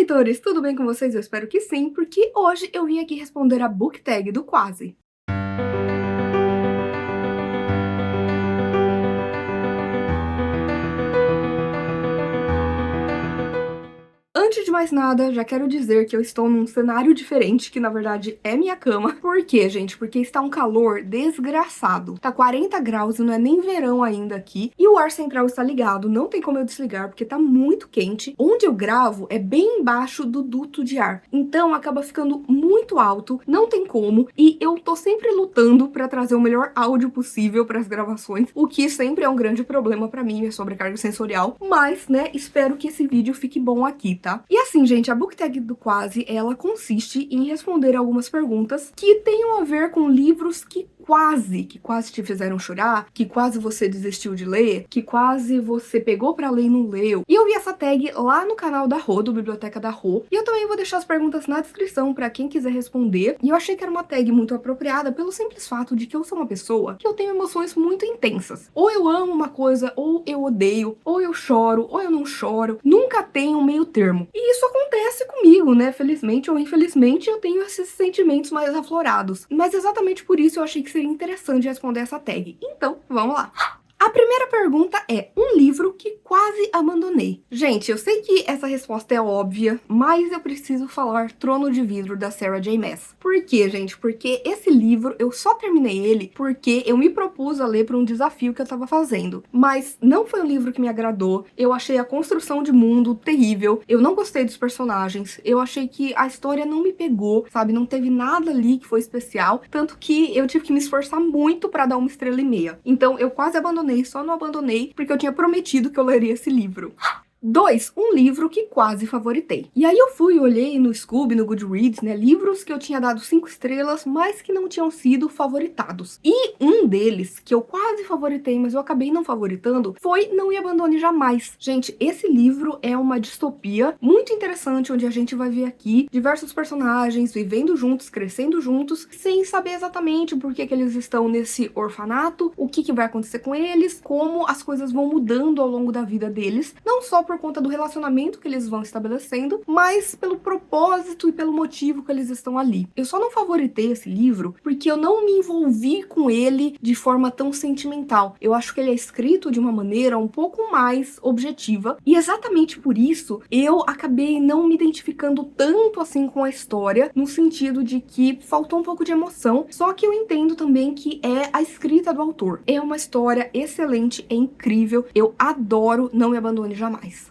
leitores, tudo bem com vocês? Eu espero que sim, porque hoje eu vim aqui responder a book tag do Quase. Antes de mais nada, já quero dizer que eu estou num cenário diferente, que na verdade é minha cama. Por quê, gente? Porque está um calor desgraçado. Tá 40 graus e não é nem verão ainda aqui. E o ar central está ligado, não tem como eu desligar, porque tá muito quente. Onde eu gravo é bem embaixo do duto de ar. Então acaba ficando muito alto, não tem como. E eu tô sempre lutando pra trazer o melhor áudio possível pras gravações, o que sempre é um grande problema pra mim, minha sobrecarga sensorial. Mas, né, espero que esse vídeo fique bom aqui, tá? E assim, gente, a book tag do Quase, ela consiste em responder algumas perguntas que tenham a ver com livros que quase te fizeram chorar, que quase você desistiu de ler, que quase você pegou pra ler e não leu. E eu vi essa tag lá no canal da Rô, do Biblioteca da Rô, e eu também vou deixar as perguntas na descrição pra quem quiser responder. E eu achei que era uma tag muito apropriada pelo simples fato de que eu sou uma pessoa que eu tenho emoções muito intensas. Ou eu amo uma coisa, ou eu odeio, ou eu choro, ou eu não choro. Nunca tem um meio termo. E isso acontece comigo, né? Felizmente ou infelizmente eu tenho esses sentimentos mais aflorados. Mas exatamente por isso eu achei que seria interessante responder essa tag. Então, vamos lá! A primeira pergunta é: um livro que quase abandonei. Gente, eu sei que essa resposta é óbvia, mas eu preciso falar Trono de Vidro, da Sarah J. Maas. Por quê, gente? Porque esse livro, eu só terminei ele porque eu me propus a ler para um desafio que eu tava fazendo. Mas não foi um livro que me agradou, eu achei a construção de mundo terrível, eu não gostei dos personagens, eu achei que a história não me pegou, sabe? Não teve nada ali que foi especial, tanto que eu tive que me esforçar muito para dar 1,5 estrelas. Então eu quase abandonei, só não abandonei porque eu tinha prometido que eu leria esse livro. 2. Um livro que quase favoritei. E aí eu fui e olhei no Scoob, no Goodreads, né, livros que eu tinha dado 5 estrelas, mas que não tinham sido favoritados. E um deles, que eu quase favoritei, mas eu acabei não favoritando, foi Não Me Abandone Jamais. Gente, esse livro é uma distopia muito interessante, onde a gente vai ver aqui diversos personagens vivendo juntos, crescendo juntos, sem saber exatamente por que eles estão nesse orfanato, o que vai acontecer com eles, como as coisas vão mudando ao longo da vida deles, não só por conta do relacionamento que eles vão estabelecendo, mas pelo propósito e pelo motivo que eles estão ali. Eu só não favoritei esse livro porque eu não me envolvi com ele de forma tão sentimental. Eu acho que ele é escrito de uma maneira um pouco mais objetiva, e exatamente por isso eu acabei não me identificando tanto assim com a história, no sentido de que faltou um pouco de emoção, só que eu entendo também que é a escrita do autor. É uma história excelente, é incrível, eu adoro Não Me Abandone Jamais.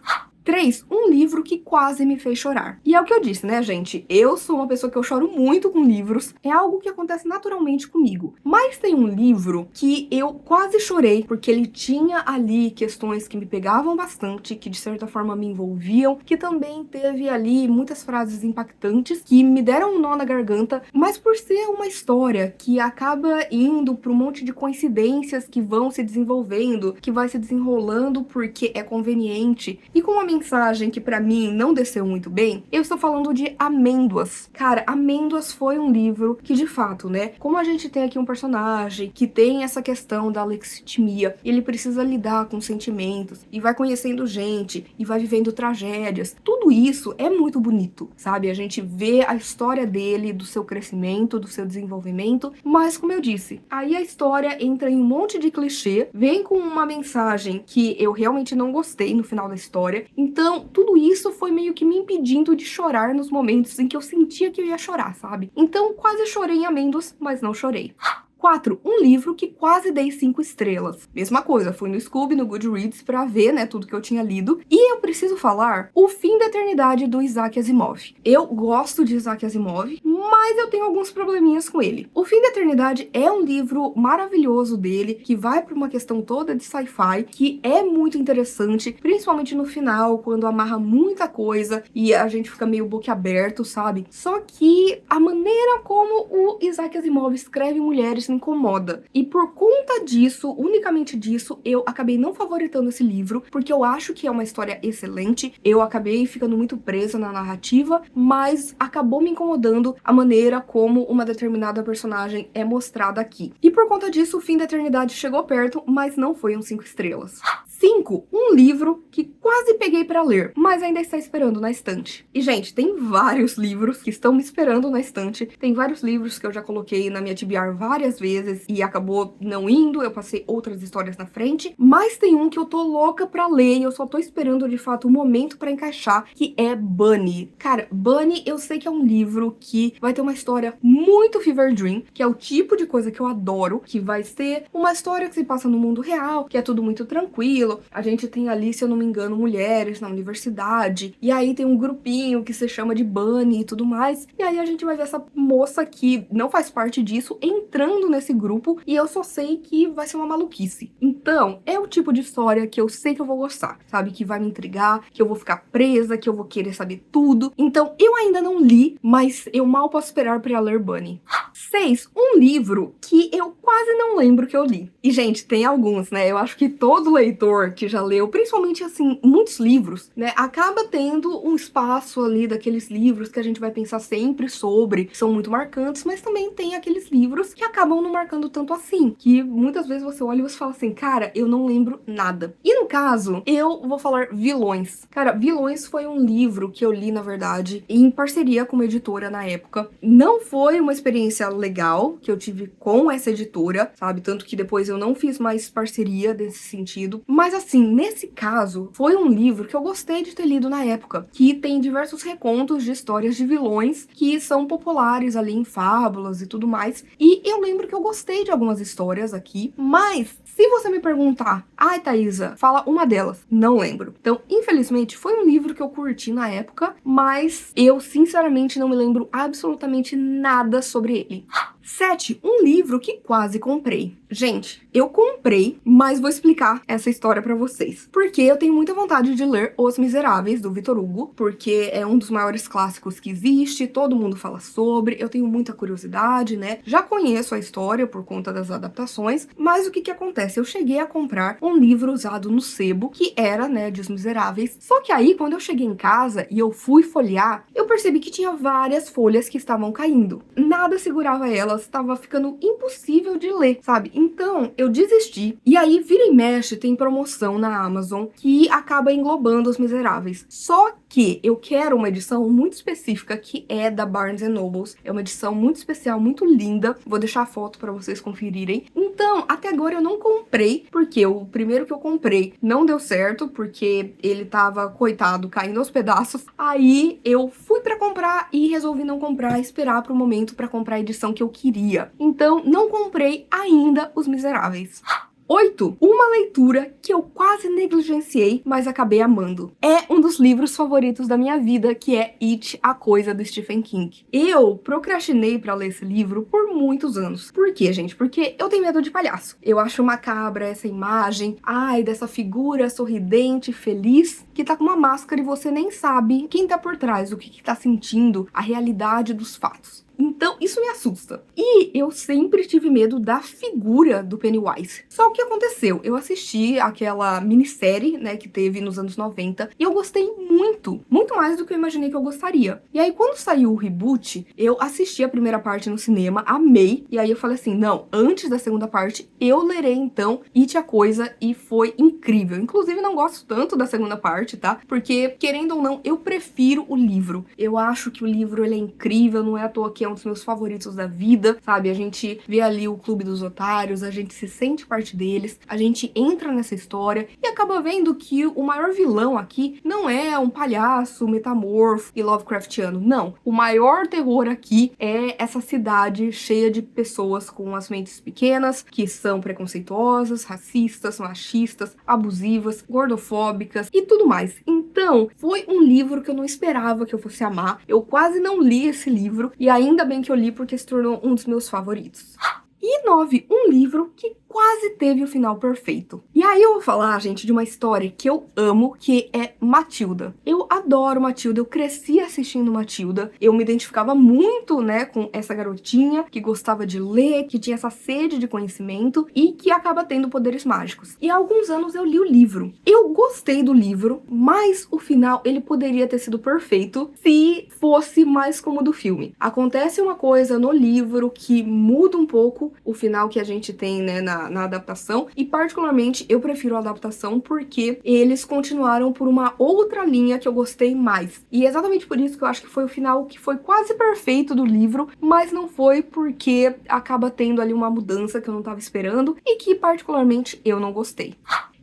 3. Um livro que quase me fez chorar. E é o que eu disse, né, gente? Eu sou uma pessoa que eu choro muito com livros. É algo que acontece naturalmente comigo. Mas tem um livro que eu quase chorei, porque ele tinha ali questões que me pegavam bastante, que de certa forma me envolviam, que também teve ali muitas frases impactantes que me deram um nó na garganta, mas por ser uma história que acaba indo para um monte de coincidências que vão se desenvolvendo, que vai se desenrolando porque é conveniente, e com uma mensagem que pra mim não desceu muito bem, eu estou falando de Amêndoas. Cara, Amêndoas foi um livro que, de fato, né, como a gente tem aqui um personagem que tem essa questão da alexithymia, ele precisa lidar com sentimentos, e vai conhecendo gente, e vai vivendo tragédias, tudo isso é muito bonito, sabe? A gente vê a história dele, do seu crescimento, do seu desenvolvimento, mas como eu disse, aí a história entra em um monte de clichê, vem com uma mensagem que eu realmente não gostei no final da história. Então, tudo isso foi meio que me impedindo de chorar nos momentos em que eu sentia que eu ia chorar, sabe? Então, quase chorei em Amêndoas, mas não chorei. 4. Um livro que quase dei 5 estrelas. Mesma coisa, fui no Scoob, no Goodreads, pra ver, né, tudo que eu tinha lido. E eu preciso falar O Fim da Eternidade, do Isaac Asimov. Eu gosto de Isaac Asimov, mas eu tenho alguns probleminhas com ele. O Fim da Eternidade é um livro maravilhoso dele, que vai pra uma questão toda de sci-fi, que é muito interessante, principalmente no final, quando amarra muita coisa e a gente fica meio boquiaberto, sabe? Só que a maneira como o Isaac Asimov escreve mulheres me incomoda. E por conta disso, unicamente disso, eu acabei não favoritando esse livro, porque eu acho que é uma história excelente, eu acabei ficando muito presa na narrativa, mas acabou me incomodando a maneira como uma determinada personagem é mostrada aqui. E por conta disso, o fim da eternidade chegou perto, mas não foi um 5 estrelas. 5. Um livro que quase peguei pra ler, mas ainda está esperando na estante. E, gente, tem vários livros que estão me esperando na estante. Tem vários livros que eu já coloquei na minha TBR várias vezes e acabou não indo, eu passei outras histórias na frente. Mas tem um que eu tô louca pra ler e eu só tô esperando, de fato, o momento pra encaixar, que é Bunny. Cara, Bunny, eu sei que é um livro que vai ter uma história muito Fever Dream, que é o tipo de coisa que eu adoro, que vai ser uma história que se passa no mundo real, que é tudo muito tranquilo. A gente tem ali, se eu não me engano, mulheres na universidade, e aí tem um grupinho que se chama de Bunny e tudo mais, e aí a gente vai ver essa moça que não faz parte disso entrando nesse grupo, e eu só sei que vai ser uma maluquice. Então, é o tipo de história que eu sei que eu vou gostar, sabe? Que vai me intrigar, que eu vou ficar presa, que eu vou querer saber tudo. Então, eu ainda não li, mas eu mal posso esperar pra ler Bunny. 6. Um livro que eu quase não lembro que eu li. E, gente, tem alguns, né? Eu acho que todo leitor que já leu, principalmente, assim, muitos livros, né? Acaba tendo um espaço ali daqueles livros que a gente vai pensar sempre sobre, que são muito marcantes, mas também tem aqueles livros que acabam não marcando tanto assim, que muitas vezes você olha e você fala assim, cara, eu não lembro nada. E no caso, eu vou falar Vilões. Cara, Vilões foi um livro que eu li, na verdade, em parceria com uma editora na época. Não foi uma experiência legal que eu tive com essa editora, sabe? Tanto que depois eu não fiz mais parceria desse sentido. Mas assim, nesse caso, foi um livro que eu gostei de ter lido na época, que tem diversos recontos de histórias de vilões que são populares ali em fábulas e tudo mais. E eu lembro que eu gostei de algumas histórias aqui, mas se você me perguntar, ai, Thaisa, fala uma delas, não lembro. Então, infelizmente, foi um livro que eu curti na época, mas eu sinceramente não me lembro absolutamente nada sobre ele. 7. Um livro que quase comprei. Gente, eu comprei, mas vou explicar essa história pra vocês. Porque eu tenho muita vontade de ler Os Miseráveis, do Victor Hugo, porque é um dos maiores clássicos que existe, todo mundo fala sobre, eu tenho muita curiosidade, né? Já conheço a história por conta das adaptações, mas o que que acontece? Eu cheguei a comprar um livro usado no sebo, que era, né, de Os Miseráveis, só que aí, quando eu cheguei em casa e eu fui folhear, eu percebi que tinha várias folhas que estavam caindo. Nada segurava elas, estava ficando impossível de ler, sabe? Então, eu desisti. E aí, vira e mexe, tem promoção na Amazon que acaba englobando Os Miseráveis. Só que eu quero uma edição muito específica que é da Barnes Noble. É uma edição muito especial, muito linda. Vou deixar a foto para vocês conferirem. Então, até agora eu não comprei, porque o primeiro que eu comprei não deu certo, porque ele tava, coitado, caindo aos pedaços. Aí eu fui para comprar e resolvi não comprar, esperar pro momento para comprar a edição que eu queria. Então, não comprei ainda Os Miseráveis. 8. Uma leitura que eu quase negligenciei, mas acabei amando. É um dos livros favoritos da minha vida, que é It, a Coisa, do Stephen King. Eu procrastinei pra ler esse livro por muitos anos. Por quê, gente? Porque eu tenho medo de palhaço. Eu acho macabra essa imagem, ai, dessa figura sorridente, feliz, que tá com uma máscara e você nem sabe quem tá por trás, o que tá sentindo, a realidade dos fatos. Então, isso me assusta. E eu sempre tive medo da figura do Pennywise. Só o que aconteceu? Eu assisti aquela minissérie, né, que teve nos anos 90, e eu gostei muito. Muito mais do que eu imaginei que eu gostaria. E aí, quando saiu o reboot, eu assisti a primeira parte no cinema, amei. E aí eu falei assim, não, antes da segunda parte, eu lerei então It, a Coisa, e foi incrível. Inclusive, não gosto tanto da segunda parte, tá? Porque, querendo ou não, eu prefiro o livro. Eu acho que o livro, ele é incrível, não é à toa que é um dos meus favoritos da vida, sabe? A gente vê ali o Clube dos Otários, a gente se sente parte deles, a gente entra nessa história e acaba vendo que o maior vilão aqui não é um palhaço metamorfo e Lovecraftiano, não. O maior terror aqui é essa cidade cheia de pessoas com as mentes pequenas, que são preconceituosas, racistas, machistas, abusivas, gordofóbicas e tudo mais. Então, foi um livro que eu não esperava que eu fosse amar. Eu quase não li esse livro e ainda bem que eu li porque se tornou um dos meus favoritos. E 9, um livro que quase teve o final perfeito. E aí eu vou falar, gente, de uma história que eu amo, que é Matilda. Eu adoro Matilda, eu cresci assistindo Matilda, eu me identificava muito, né, com essa garotinha que gostava de ler, que tinha essa sede de conhecimento e que acaba tendo poderes mágicos. E há alguns anos eu li o livro. Eu gostei do livro, mas o final ele poderia ter sido perfeito se fosse mais como o do filme. Acontece uma coisa no livro que muda um pouco o final que a gente tem, né, na adaptação, e particularmente eu prefiro a adaptação porque eles continuaram por uma outra linha que eu gostei mais. E é exatamente por isso que eu acho que foi o final que foi quase perfeito do livro, mas não foi porque acaba tendo ali uma mudança que eu não tava esperando e que particularmente eu não gostei.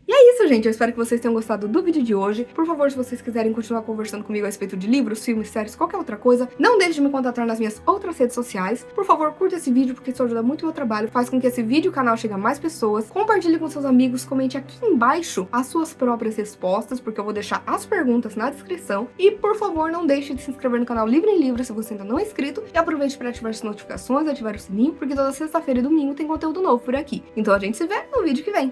E é isso, gente. Eu espero que vocês tenham gostado do vídeo de hoje. Por favor, se vocês quiserem continuar conversando comigo a respeito de livros, filmes, séries, qualquer outra coisa, não deixe de me contatar nas minhas outras redes sociais. Por favor, curta esse vídeo, porque isso ajuda muito o meu trabalho, faz com que esse vídeo e o canal chegue a mais pessoas. Compartilhe com seus amigos, comente aqui embaixo as suas próprias respostas, porque eu vou deixar as perguntas na descrição. E, por favor, não deixe de se inscrever no canal Livre em Livro se você ainda não é inscrito. E aproveite para ativar as notificações e ativar o sininho, porque toda sexta-feira e domingo tem conteúdo novo por aqui. Então a gente se vê no vídeo que vem.